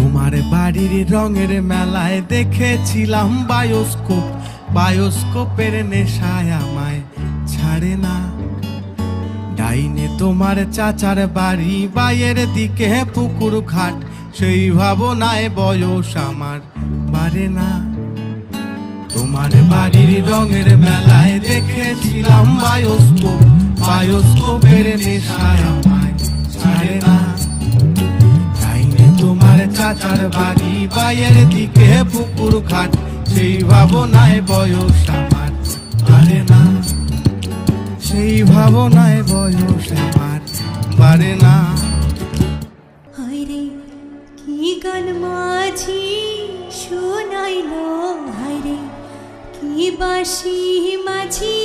তোমার বাড়ির রঙের মেলায় দেখেছিলাম বায়োস্কোপ, বায়োস্কোপের নেশায় আমায় ছাড়ে না। ডাইনে তোমার চাচার বাড়ি, বাইয়ের দিকে পুকুর ঘাট, সেই ভাবনায় বয়স আমার বাড়ে না। তোমার বাড়ির রঙের মেলায় দেখেছিলাম বায়োস্কোপ, বায়োস্কোপের নেশায় আমায় ছাড়ে না। তোমার চাচার বাড়ি, বাইয়ের দিকে পুকুর ঘাট, সেই ভাবনায় বয়স আমার বাড়ে না, সেই ভাবনায় বয়স আমার বাড়ে না। হায়রে কি গান মাঝি শোনাইলো, হায়রে কি বাঁশি মাঝি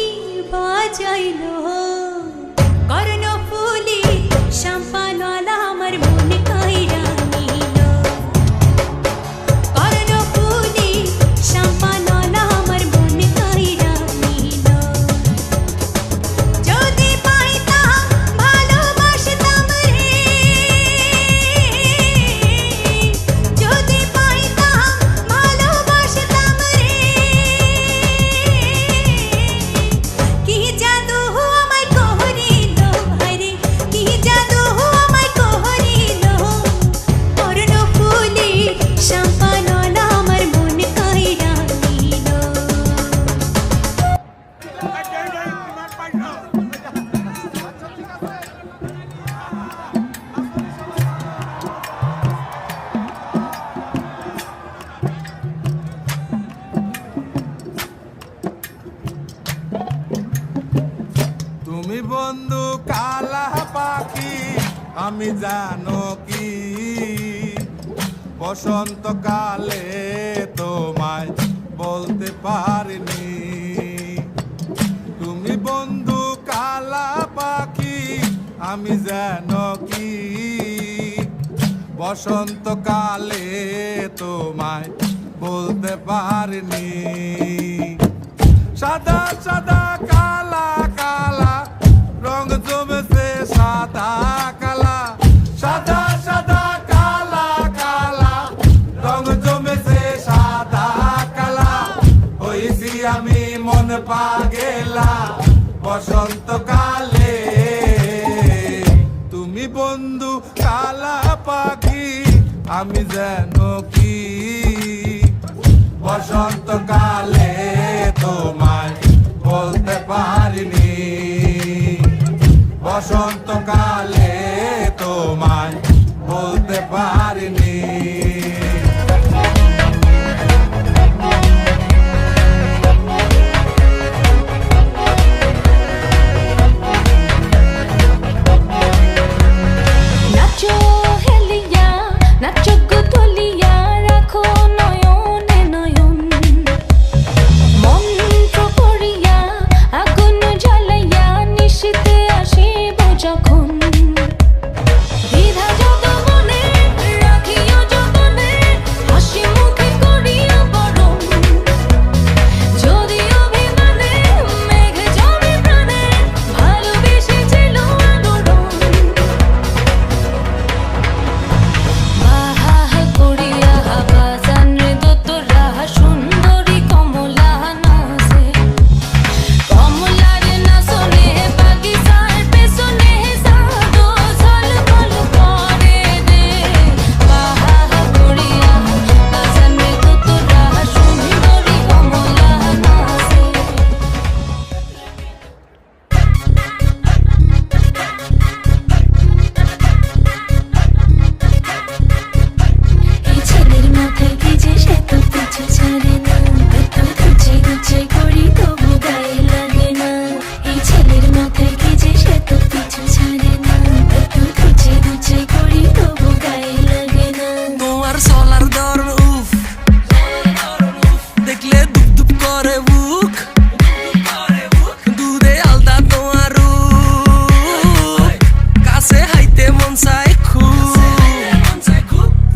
বাজাইলো। কর্ণফুলি শ্যামপানওয়ালা আমার মন কাইরা নিল, কর্ণফুলি শ্যামপানওয়ালা আমার মন কাইরা নিল। যদি পাইতাম ভালোবাসতাম রে, যদি পাইতাম ভালোবাসতাম রে। কি জাদু আমায় করিল, হায়রে কি জাদু আমায় করিল। কর্ণফুলি শ্যামপানওয়ালা আমার মন কাইরা নিল। তুমি বন্ধু কালা পাখি, আমি জানো কি বসন্তকালে তোমায় বলতে পারিনি। তুমি বন্ধু কালা পাখি, আমি জানো কি বসন্তকালে তোমায় বলতে পারিনি। সাদা সাদা কালা কালা রং জমেছে সাদা কালা, সাদা সাদা কালা কালা রং জমেছে সাদা কালা। হইছি আমি মন পাগেলা বসন্তকালে। তুমি বন্ধু কালা পাখি, আমি যেন কি বসন্তকালে তোমায় বলতে পারিনি। বসন্তকালে তোমায় বলতে পারিনি। নাচো হেলিয়া নাচো গো তুলিয়া, রাখো নয়নে নয়ন। মন্ত্র করিয়া আগুন জ্বালাইয়া, নিশীথে আসিব যখন। দ্বিধা যত মনে রাখিও যতনে, হাসি মুখে করিও বরণ। যদি অভিমানে মেঘ জমে প্রাণে, ভালোবেসেছিল আলোড়ন। বাহা করিয়া বাজান রে দোতরা, সুন্দরী কমলা নাচে। কমলার নাচনে বাগিচার পেছনে সাদো ঝলমল করে রে। বাহা করিয়া বাজান রে দোতরা, সুন্দরী কমলা নাচে। এই ছেলের মাথায় কি যে সে তো পিছু ছাড়ে না, এত খুঁজে খুঁজে করি তবু গায়ে লাগে না। এই ছেলের মাথায় কি যে সে তো পিছু ছাড়ে না, এত খুঁজে খুঁজে করি তবু গায়ে লাগে না। তোমার চলার ধরন উফ, দেখলে দুপ দুপ করে বুক, দুধে আলতা তোমার রূপ, কাছে হাইতে মন চায় খুব।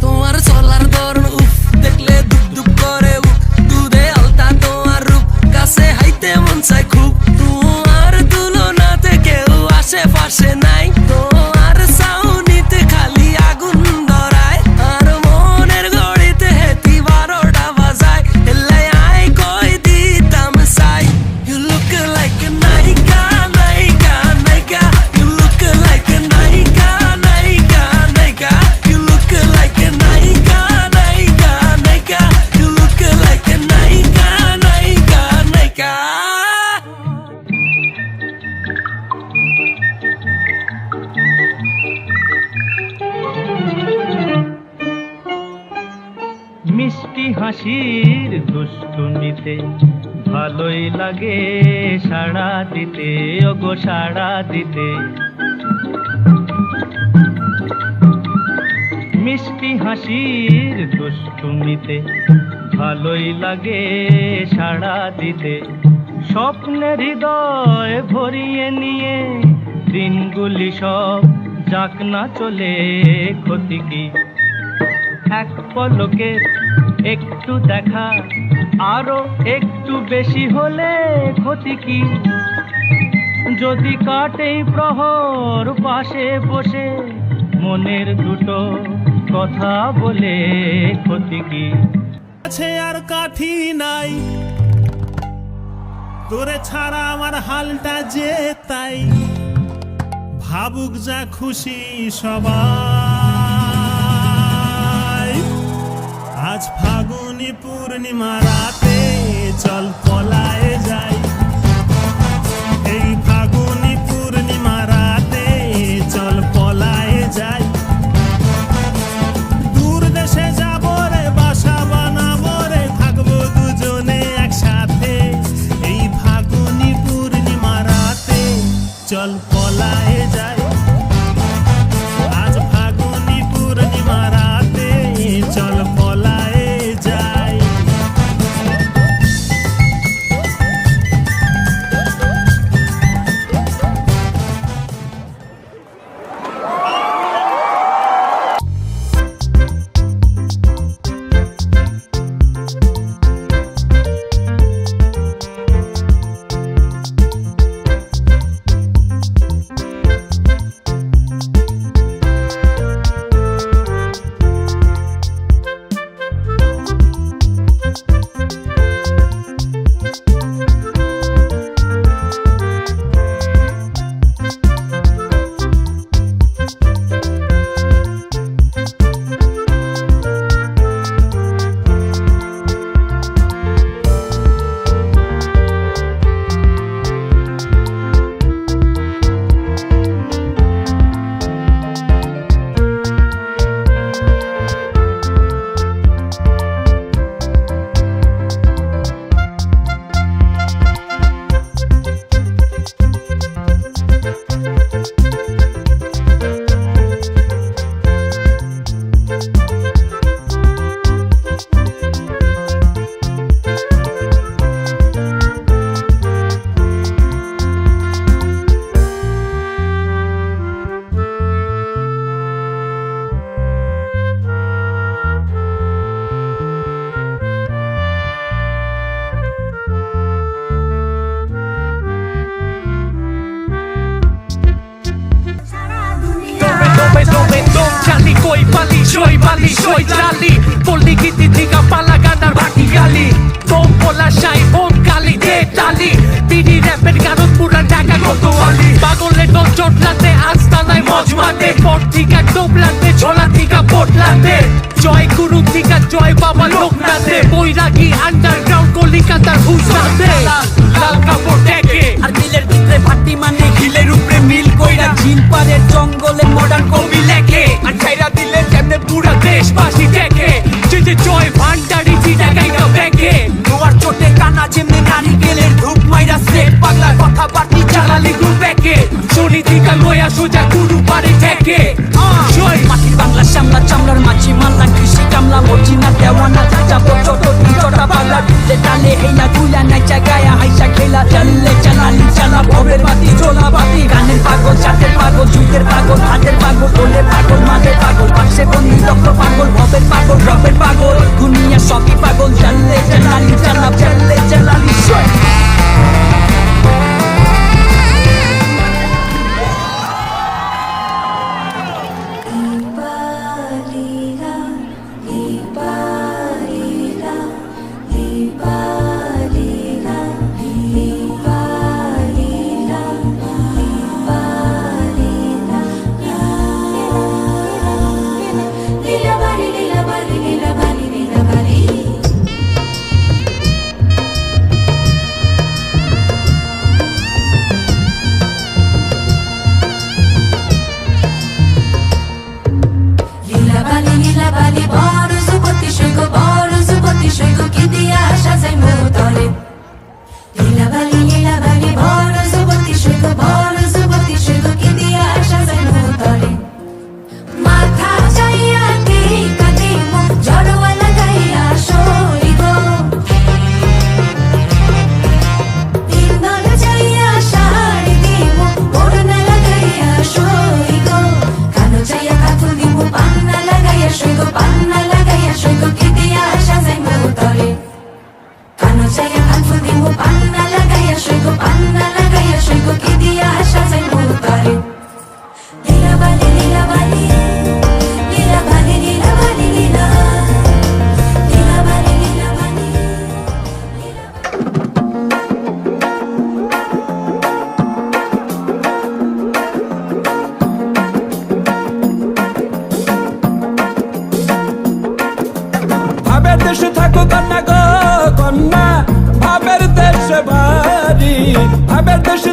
তোমার চলার ধরন উফ, দেখলে দুপ দুপ করে বুক, দুধে আলতা তোমার রূপ, কাছে হাইতে মন চায় খুব। তোমার তুলনাতে কেউ আশেপাশে নাই, তোমার চাউনিতে খালি আগুন ধরায়। আর মনের হাসির দুষ্টুমিতে ভালোই লাগে সাড়া দিতে, ওগো সাড়া দিতে। মিষ্টি হাসির দুষ্টুমিতে ভালোই লাগে সাড়া দিতে। স্বপ্নের হৃদয় ভরিয়ে নিয়ে দিনগুলি সব যাক না চলে, ক্ষতি কি? এক পলকের একটু দেখা আরো একটু বেশি হলে ক্ষতি কি? যদি কাটে প্রহর পাশে বসে মনের দুটো কথা বলে, ক্ষতি কি? আছে আর কাঠি নাই, তোরে ছাড়া আমার হালটা যে তাই। ভাবুক যা খুশি সবাই, আজ ফাগুনি পূর্ণিমা রাতে চল পলায়ে যাই। এই ফাগুনি পূর্ণিমা রাতে চল পলায়ে যাই। দূর দেশে যাবো রে, বাসা বানাবো রে, থাকবো দুজনে একসাথে। এই ফাগুনি পূর্ণিমা রাতে চল পলায়ে যাই। আজ ফাগুনি পূর্ণিমা রাতে চল পলায়ে যাই। জয় গুরু থিকা জয় বাবা লোকনাথে, বৈরাগী আন্ডারগ্রাউন্ড কলিকাতার হুসাতে। লাল কাপড় দেখে আর মিলের ভিতরে ভাটি মানে হিলের উপরে মিল কইরা ঝিল পারের জঙ্গলে মডার্ন কবি লেখে। আর ছাইরা দিলে যেমনে পুরা দেশবাসী দেখে যে জয় ভান্ডারি চিটা গাইটা ব্যাগে। নোয়ার চোটে কানা যেমনি নারিকেলের ধূপ মাইরা সেট পাগলার কথা বাটি চালালি গুল ব্যাগে। শনি থিকা লয়া সোজা গুরু পারে ঠেকে। জয় মাটির বাংলা সামলা চামড়ার মাঝি মাল্লা কৃষি কামলা মর্জিনা দেওয়ানা চাচা ছোট চটা পাগলা ঢুলে টালে হেলা গুলা নাইচা গায়া হাইসা খেলা চললে চালালি চালা ভবের বাতি চোলা বাতি। গানের পাগল চাটের পাগল যুগের পাগল হাতের পাগল ঢোলের পাগল মাদের পাগল পাশে বন্দি লক্ষ পাগল ভবের পাগল রবের পাগল দুনিয়া সবই পাগল চললে চালালি চালা চললে চালালি সয়। Bye. গো কন্যা, ভাবের দেশে বাড়ি, ভাবের দেশে